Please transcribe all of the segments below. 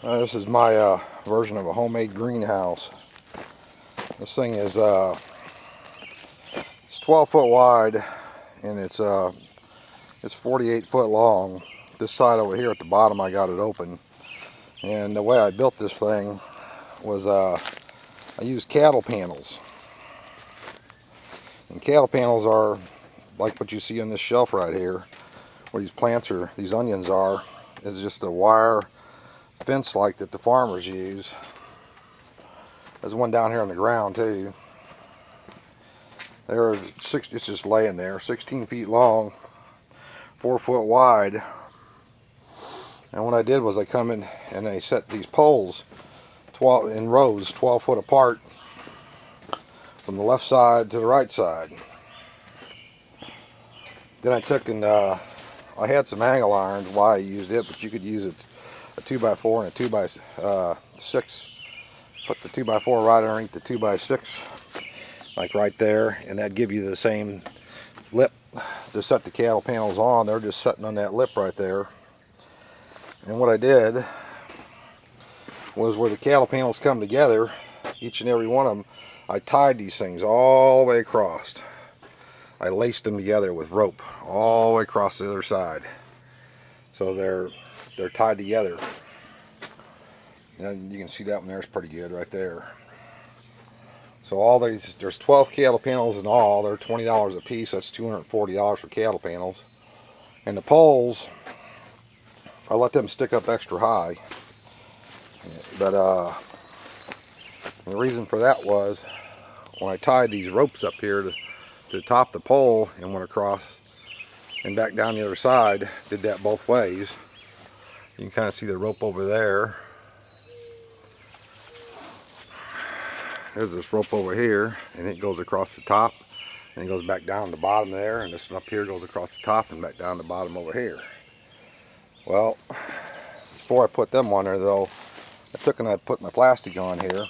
This is my version of a homemade greenhouse. This thing is it's 12 foot wide and it's 48 foot long. This side over here at the bottom I got it open, and the way I built this thing was I used cattle panels. And cattle panels are like what you see on this shelf right here, where these plants are, these onions are, is just a wire fence like that the farmers use. There's one down here on the ground too. It's just laying there, 16 feet long, 4 foot wide. And what I did was I come in and I set these poles 12 in rows, 12 foot apart, from the left side to the right side. Then I took and I had some angle irons. Why I used it, but you could use a 2x4 and a 2x6. Put the 2x4 right underneath the 2x6, like right there, and that'd give you the same lip to set the cattle panels on. They're just sitting on that lip right there. And what I did was, where the cattle panels come together, each and every one of them, I tied these things all the way across. I laced them together with rope all the way across the other side, so they're tied together. And you can see that one there's pretty good right there. So all these, there's 12 cattle panels in all. They're $20 a piece. That's $240 for cattle panels. And the poles, I let them stick up extra high. But the reason for that was, when I tied these ropes up here to the top of the pole and went across and back down the other side, did that both ways. You can kind of see the rope over there. There's this rope over here, and it goes across the top, and it goes back down the bottom there, and this one up here goes across the top and back down the bottom over here. Well, before I put them on there though, I took and I put my plastic on here,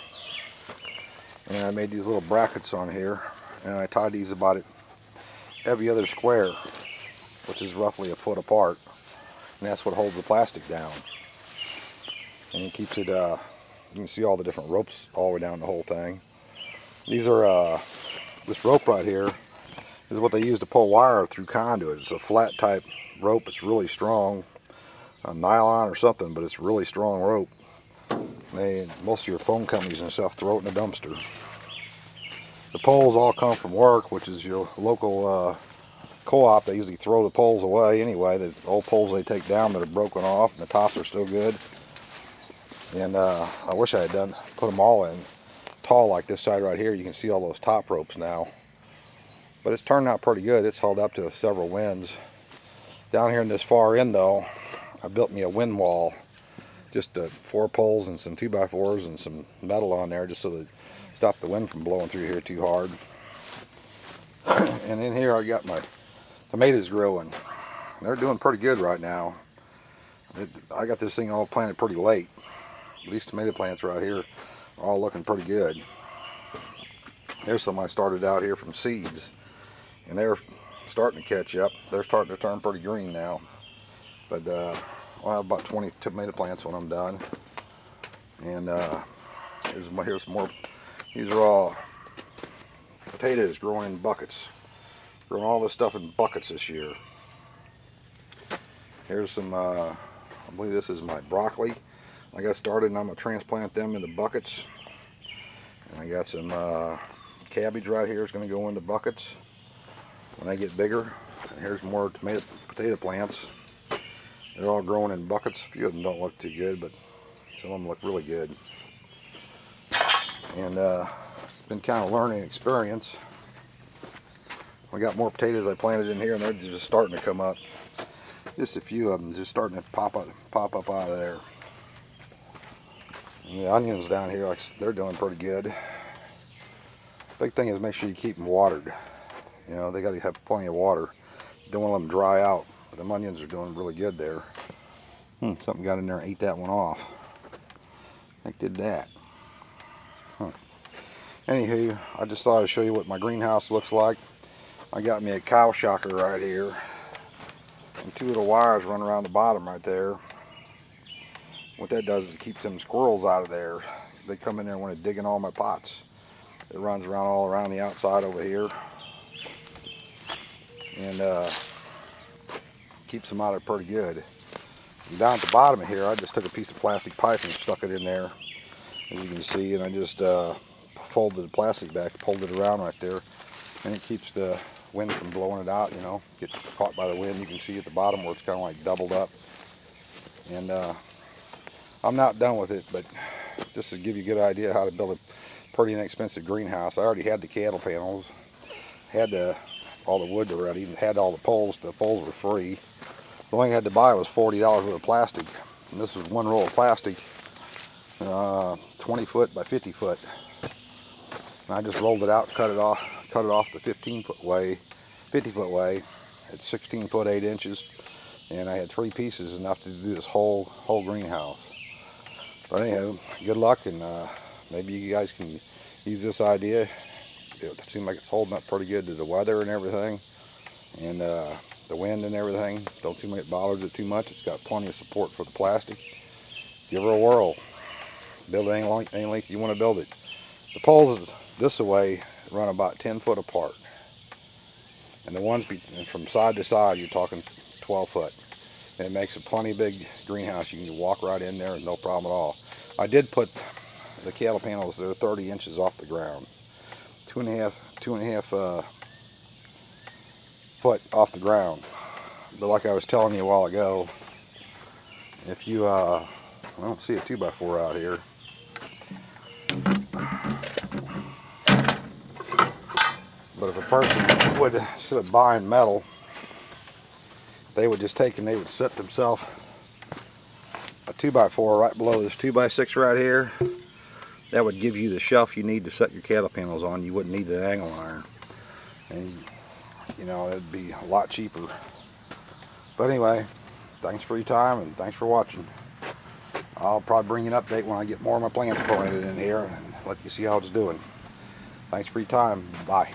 and I made these little brackets on here, and I tied these about every other square, which is roughly a foot apart, and that's what holds the plastic down, and it keeps it you can see all the different ropes all the way down the whole thing. These are this rope right here is what they use to pull wire through conduit. It's a flat type rope. It's really strong, nylon or something, but it's really strong rope. Most of your phone companies and stuff throw it in a dumpster. The poles all come from work, which is your local co-op. They usually throw the poles away anyway. The old poles they take down that are broken off, and the tops are still good. And I wish I had put them all in tall like this side right here. You can see all those top ropes now. But it's turned out pretty good. It's held up to several winds. Down here in this far end though, I built me a wind wall. Just 4 poles and some 2x4s and some metal on there, just so that stop the wind from blowing through here too hard. And in here I got my tomatoes growing. They're doing pretty good right now. I got this thing all planted pretty late. These tomato plants right here are all looking pretty good. There's some I started out here from seeds, and they're starting to catch up. They're starting to turn pretty green now. But I'll have about 20 tomato plants when I'm done. And here's some more. These are all potatoes growing in buckets. Growing all this stuff in buckets this year. Here's some, I believe this is my broccoli. I got started, and I'm going to transplant them into buckets. And I got some cabbage right here. It's going to go into buckets when they get bigger. And here's more potato plants. They're all growing in buckets. A few of them don't look too good, but some of them look really good. And it's been kind of a learning experience. I got more potatoes I planted in here, and they're just starting to come up. Just a few of them just starting to pop up out of there. And the onions down here, they're doing pretty good. Big thing is make sure you keep them watered. You know, they got to have plenty of water. You don't want to let them dry out. But the onions are doing really good there. Something got in there and ate that one off. I did that. Anywho, I just thought I'd show you what my greenhouse looks like. I got me a cow shocker right here, and 2 little wires run around the bottom right there. What that does is it keeps them squirrels out of there. They come in there when they're digging all my pots. It runs around all around the outside over here, and keeps them out of there pretty good. And down at the bottom of here, I just took a piece of plastic pipe and stuck it in there, as you can see, and I just folded the plastic back, pulled it around right there, and it keeps the wind from blowing it out, you know, gets caught by the wind. You can see at the bottom where it's kind of like doubled up. And I'm not done with it, but just to give you a good idea how to build a pretty inexpensive greenhouse. I already had the cattle panels, had all the wood already, and had all the poles. The poles were free. The only thing I had to buy was $40 worth of plastic, and this was one roll of plastic, 20 foot by 50 foot. And I just rolled it out, cut it off the 15 foot way, 50 foot way. It's 16 foot 8 inches, and I had 3 pieces, enough to do this whole greenhouse. But anyhow, good luck, and maybe you guys can use this idea. It seems like it's holding up pretty good to the weather and everything, and the wind and everything. Don't seem like it bothers it too much. It's got plenty of support for the plastic. Give her a whirl. Build it any length you want to build it. The poles this way run about 10 foot apart, and the ones from side to side, you're talking 12 foot. And it makes a plenty big greenhouse. You can walk right in there, no problem at all. I did put the cattle panels, they're 30 inches off the ground, two and a half foot off the ground. But like I was telling you a while ago, if you I don't see a 2x4 out here. But if a person would, instead of buying metal, they would just take and they would set themselves a 2x4 right below this 2x6 right here. That would give you the shelf you need to set your cattle panels on. You wouldn't need the angle iron, and you know, it'd be a lot cheaper. But anyway, thanks for your time and thanks for watching. I'll probably bring you an update when I get more of my plants planted in here and let you see how it's doing. Thanks for your time. Bye.